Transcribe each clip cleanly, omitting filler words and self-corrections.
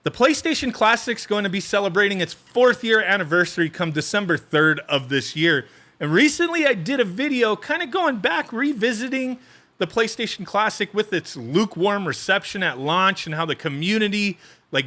The PlayStation Classic's going to be celebrating its 4th year anniversary come December 3rd of this year. And recently I did a video kind of going back, revisiting the PlayStation Classic with its lukewarm reception at launch and how the community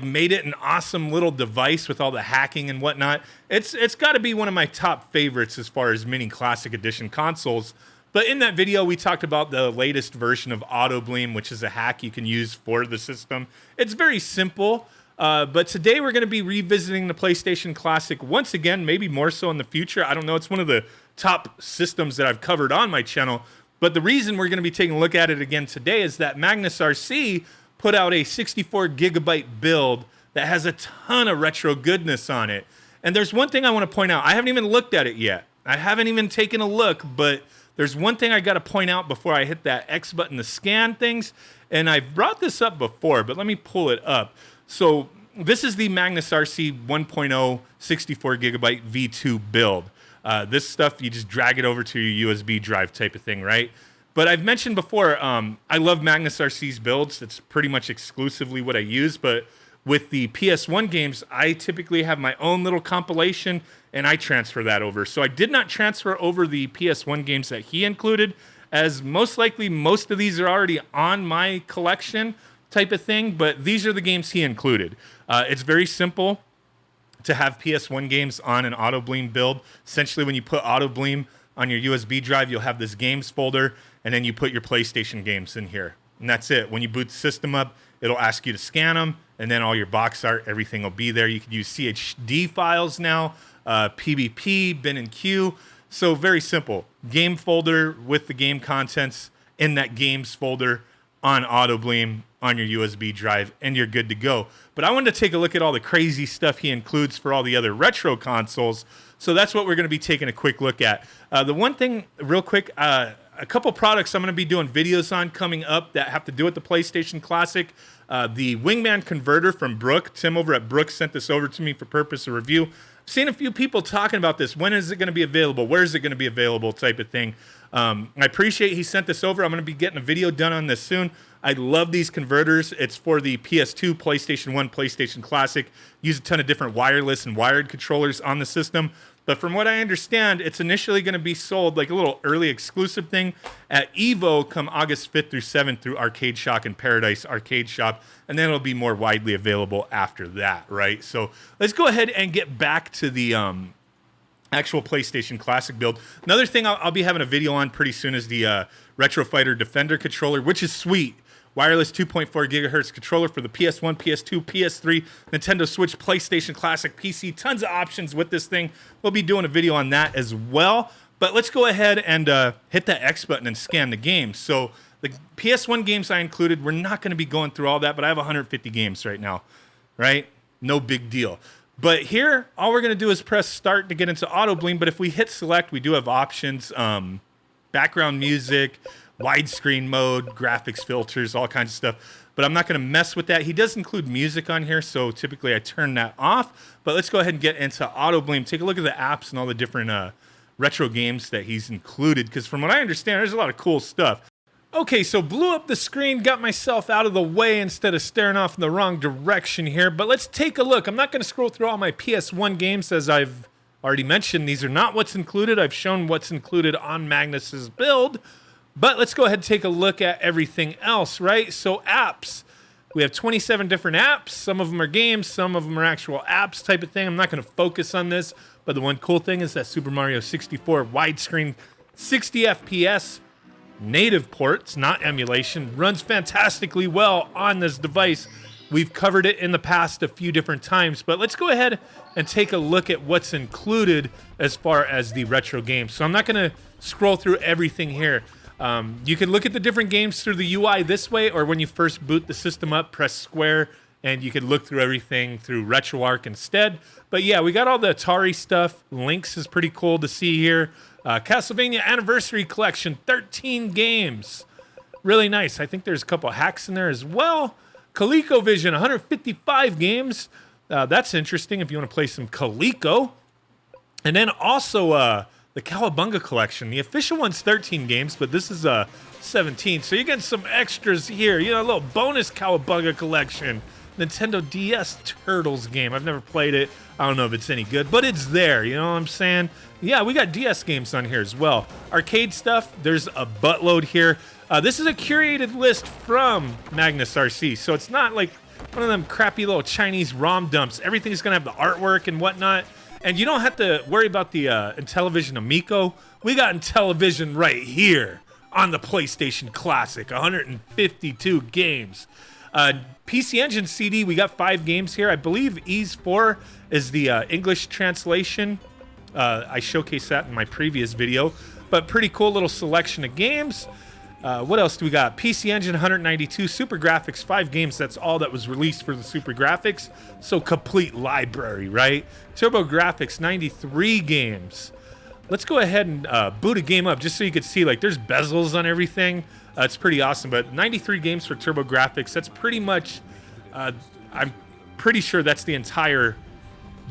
made it an awesome little device with all the hacking and whatnot. It's got to be one of my top favorites as far as mini Classic Edition consoles. But in that video, we talked about the latest version of Autobleem, which is a hack you can use for the system. It's very simple. But today we're going to be revisiting the PlayStation Classic once again, maybe more so in the future. I don't know. It's one of the top systems that I've covered on my channel. But the reason we're going to be taking a look at it again today is that Magnus RC put out a 64 gigabyte build that has a ton of retro goodness on it. And there's one thing I want to point out. I haven't even looked at it yet. I haven't even taken a look, but there's one thing I got to point out before I hit that X button to scan things. And I've brought this up before, but let me pull it up. So this is the Magnus RC 1.0 64 gigabyte V2 build. This stuff, you just drag it over to your USB drive type of thing, right? But I've mentioned before, I love Magnus RC's builds. That's pretty much exclusively what I use. But with the PS1 games, I typically have my own little compilation, and I transfer that over. So I did not transfer over the PS1 games that he included, as most likely most of these are already on my collection type of thing, but these are the games he included. It's very simple to have PS1 games on an Autobleem build. Essentially, when you put Autobleem on your USB drive, you'll have this games folder, and then you put your PlayStation games in here. And that's it. When you boot the system up, it'll ask you to scan them, and then all your box art, everything will be there. You can use CHD files now, PBP, bin and queue. So very simple. Game folder with the game contents in that games folder on Autobleem on your USB drive, and you're good to go. But I wanted to take a look at all the crazy stuff he includes for all the other retro consoles. So that's what we're going to be taking a quick look at. The one thing, real quick, a couple products I'm going to be doing videos on coming up that have to do with the PlayStation Classic. The Wingman Converter from Brook. Tim over at Brook sent this over to me for purpose of review. I've seen a few people talking about this. When is it going to be available? Where is it going to be available type of thing. I appreciate he sent this over. I'm going to be getting a video done on this soon. I love these converters. It's for the PS2, PlayStation 1, PlayStation Classic. Use a ton of different wireless and wired controllers on the system. But from what I understand, it's initially going to be sold like a little early exclusive thing at EVO come August 5th through 7th through Arcade Shock and Paradise Arcade Shop. And then it'll be more widely available after that, right? So let's go ahead and get back to the actual PlayStation Classic build. Another thing I'll be having a video on pretty soon is the Retro Fighter Defender controller, which is sweet. Wireless 2.4 gigahertz controller for the PS1, PS2, PS3, Nintendo Switch, PlayStation Classic, PC. Tons of options with this thing. We'll be doing a video on that as well. But let's go ahead and hit that X button and scan the games. So the PS1 games I included, we're not going to be going through all that, but I have 150 games right now, right? No big deal. But here, all we're going to do is press start to get into Autobleem. But if we hit select, we do have options, background music, widescreen mode, graphics filters, all kinds of stuff. But I'm not going to mess with that. He does include music on here, so typically I turn that off. But let's go ahead and get into Autobleem. Take a look at the apps and all the different retro games that he's included, because from what I understand, there's a lot of cool stuff. Okay, so blew up the screen, got myself out of the way instead of staring off in the wrong direction here. But let's take a look. I'm not going to scroll through all my PS1 games, as I've already mentioned. These are not what's included. I've shown what's included on Magnus's build. But let's go ahead and take a look at everything else, right? So apps. We have 27 different apps. Some of them are games. Some of them are actual apps type of thing. I'm not going to focus on this. But the one cool thing is that Super Mario 64 widescreen 60 FPS native ports, not emulation, runs fantastically well on this device. We've covered it in the past a few different times. But let's go ahead and take a look at what's included as far as the retro games. So I'm not going to scroll through everything here. You can look at the different games through the UI this way, or when you first boot the system up, press square, and you can look through everything through RetroArch instead. But yeah, we got all the Atari stuff. Lynx is pretty cool to see here. Castlevania Anniversary Collection, 13 games. Really nice. I think there's a couple hacks in there as well. ColecoVision, 155 games. That's interesting if you want to play some Coleco. And then also the Cowabunga Collection. The official one's 13 games, but this is 17. So you get some extras here. You know, a little bonus Cowabunga Collection. Nintendo DS Turtles game. I've never played it. I don't know if it's any good, but it's there. You know what I'm saying? Yeah, we got DS games on here as well. Arcade stuff, there's a buttload here. This is a curated list from Magnus RC, so it's not like one of them crappy little Chinese ROM dumps. Everything's going to have the artwork and whatnot. And you don't have to worry about the Intellivision Amico. We got Intellivision right here on the PlayStation Classic. 152 games. PC Engine CD, we got 5 games here. I believe Ease 4 is the English translation. I showcased that in my previous video. But pretty cool little selection of games. What else do we got? PC Engine 192, Super Graphics, 5 games. That's all that was released for the Super Graphics. So complete library, right? Turbo Graphics, 93 games. Let's go ahead and boot a game up just so you can see, like, there's bezels on everything. It's pretty awesome. But 93 games for Turbo Graphics. That's pretty much, I'm pretty sure that's the entire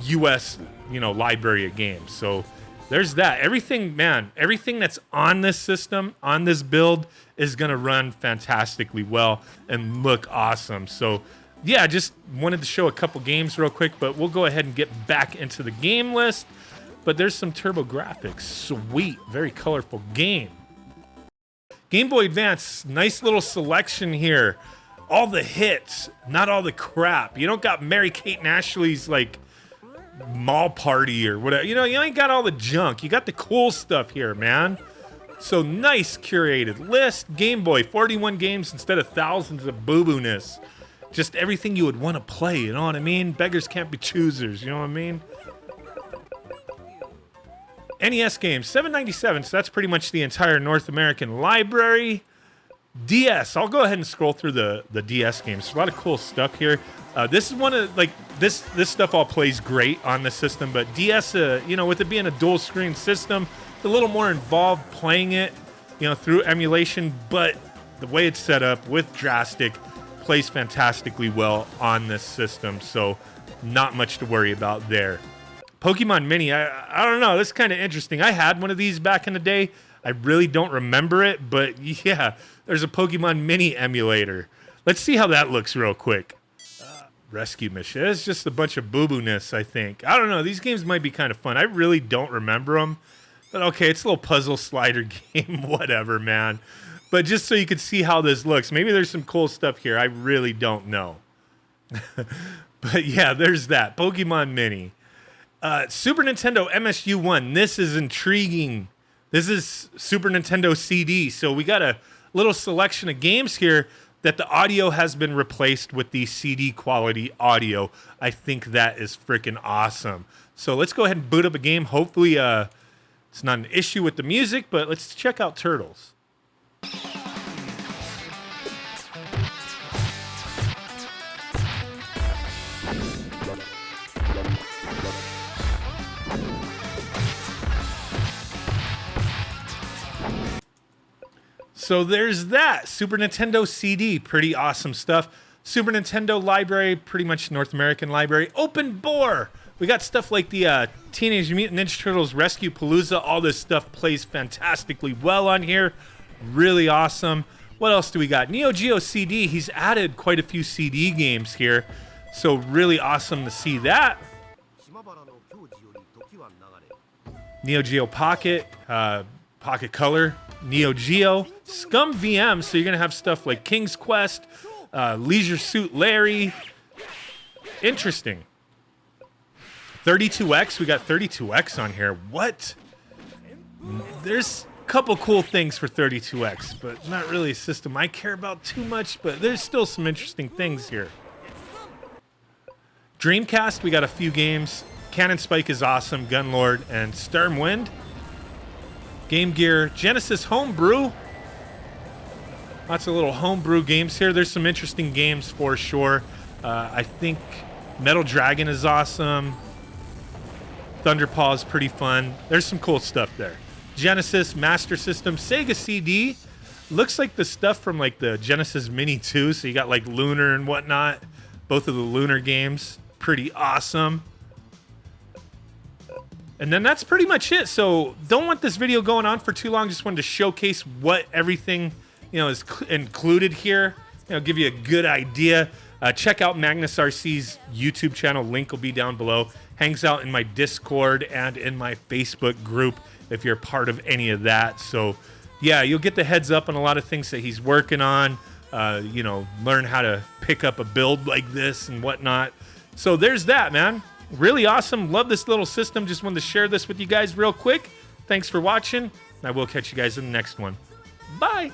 US, library of games. So there's that. Everything, man, everything that's on this system, on this build, is going to run fantastically well and look awesome. So, yeah, just wanted to show a couple games real quick, but we'll go ahead and get back into the game list. But there's some Turbo Graphics. Sweet, very colorful game. Game Boy Advance, nice little selection here. All the hits, not all the crap. You don't got Mary-Kate and Ashley's, like, mall party or whatever. You ain't got all the junk. You got the cool stuff here, man. So nice curated list. Game Boy, 41 games instead of thousands of boo-boo-ness. Just everything you would want to play, you know what I mean? Beggars can't be choosers, you know what I mean? NES games, 797, so that's pretty much the entire North American library. DS, I'll go ahead and scroll through the DS games. There's a lot of cool stuff here. This is one of, like, this stuff all plays great on the system, but DS, with it being a dual screen system, it's a little more involved playing it, through emulation, but the way it's set up with Drastic plays fantastically well on this system, so not much to worry about there. Pokemon Mini, I don't know, this is kind of interesting. I had one of these back in the day. I really don't remember it, but yeah, there's a Pokemon Mini emulator. Let's see how that looks real quick. Rescue mission. It's just a bunch of boo-boo-ness, I think. I don't know. These games might be kind of fun. I really don't remember them. But okay, it's a little puzzle slider game. Whatever, man. But just so you can see how this looks. Maybe there's some cool stuff here. I really don't know. But yeah, there's that. Pokemon Mini. Super Nintendo MSU1. This is intriguing. This is Super Nintendo CD. So we got a little selection of games here that the audio has been replaced with the CD quality audio. I think that is freaking awesome. So let's go ahead and boot up a game. Hopefully it's not an issue with the music, but let's check out Turtles. So there's that. Super Nintendo CD, pretty awesome stuff. Super Nintendo library, pretty much North American library. Open Bore. We got stuff like the Teenage Mutant Ninja Turtles Rescue Palooza. All this stuff plays fantastically well on here. Really awesome. What else do we got? Neo Geo CD. He's added quite a few CD games here. So really awesome to see that. Neo Geo Pocket, Pocket Color, Neo Geo, Scum VM, so you're going to have stuff like King's Quest, Leisure Suit Larry. Interesting. 32X, we got 32X on here. What? There's a couple cool things for 32X, but not really a system I care about too much, but there's still some interesting things here. Dreamcast, we got a few games. Cannon Spike is awesome, Gunlord, and Stormwind. Game Gear, Genesis Homebrew. Lots of little homebrew games here. There's some interesting games for sure. I think Metal Dragon is awesome. Thunderpaw is pretty fun. There's some cool stuff there. Genesis, Master System, Sega CD. Looks like the stuff from like the Genesis Mini 2. So you got like Lunar and whatnot. Both of the Lunar games. Pretty awesome. And then that's pretty much it. So don't want this video going on for too long. Just wanted to showcase what everything, is included here. Give you a good idea. Check out Magnus RC's YouTube channel. Link will be down below. Hangs out in my Discord and in my Facebook group if you're part of any of that. So, yeah, you'll get the heads up on a lot of things that he's working on. Learn how to pick up a build like this and whatnot. So there's that, man. Really awesome. Love this little system. Just wanted to share this with you guys real quick. Thanks for watching. I will catch you guys in the next one. Bye.